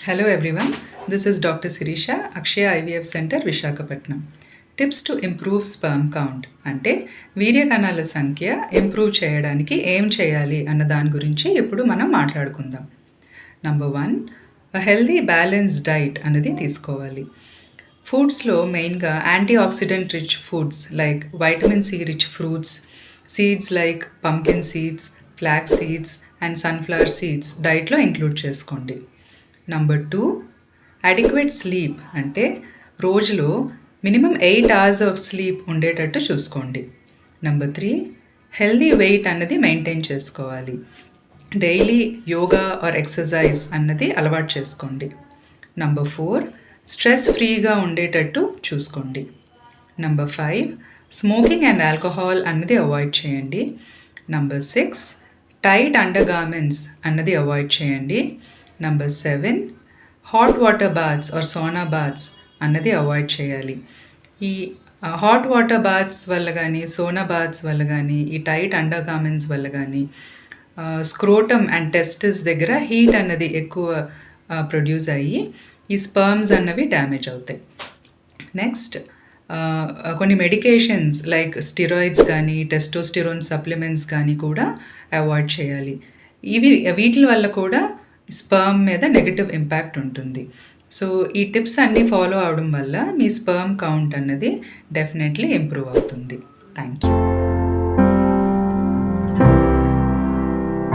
Hello everyone, this is Dr. Sirisha, Akshaya IVF Center, Visakhapatnam. Tips to improve sperm count అంటే వీర్యకణాల సంఖ్య improve చేయడానికి ఏం చేయాలి అన్న దాని గురించి ఇప్పుడు మనం మాట్లాడుకుందాం. నంబర్ 1, హెల్దీ బ్యాలెన్స్ డైట్ అనేది తీసుకోవాలి. ఫుడ్స్లో మెయిన్గా antioxidant rich foods like vitamin C rich fruits, seeds like pumpkin seeds, flax seeds and sunflower seeds డైట్లో ఇంక్లూడ్ చేసుకోండి. నంబర్ 2, అడిక్వేట్ స్లీప్ అంటే రోజులో మినిమం 8 hours ఆఫ్ స్లీప్ ఉండేటట్టు చూసుకోండి. నంబర్ 3, హెల్దీ వెయిట్ అన్నది మెయింటైన్ చేసుకోవాలి. డైలీ యోగా ఆర్ ఎక్సర్సైజ్ అన్నది అలవాటు చేసుకోండి. నంబర్ 4, స్ట్రెస్ ఫ్రీగా ఉండేటట్టు చూసుకోండి. నంబర్ 5, స్మోకింగ్ అండ్ ఆల్కహాల్ అన్నది అవాయిడ్ చేయండి. నంబర్ 6, టైట్ అండర్ గార్మెంట్స్ అన్నది అవాయిడ్ చేయండి. Number 7, hot water baths or sauna baths అన్నది అవాయిడ్ చేయాలి. ఈ హాట్ వాటర్ బాత్స్ వల్ల కానీ సోనా బాత్స్ వల్ల కానీ ఈ టైట్ అండర్ గార్మెంట్స్ వల్ల కానీ స్క్రోటమ్ అండ్ టెస్టిస్ దగ్గర హీట్ అన్నది ఎక్కువ ప్రొడ్యూస్ అయ్యి ఈ స్పర్మ్స్ అన్నవి డ్యామేజ్ అవుతాయి. నెక్స్ట్, కొన్ని మెడికేషన్స్ లైక్ స్టిరాయిడ్స్ కానీ టెస్టోస్టిరోన్ సప్లిమెంట్స్ కానీ కూడా అవాయిడ్ చేయాలి. వీటి వల్ల కూడా స్పర్మ్ మీద నెగిటివ్ ఇంపాక్ట్ ఉంటుంది. సో ఈ టిప్స్ అన్నీ ఫాలో అవడం వల్ల మీ స్పర్మ్ కౌంట్ అన్నది డెఫినెట్లీ ఇంప్రూవ్ అవుతుంది. Thank you.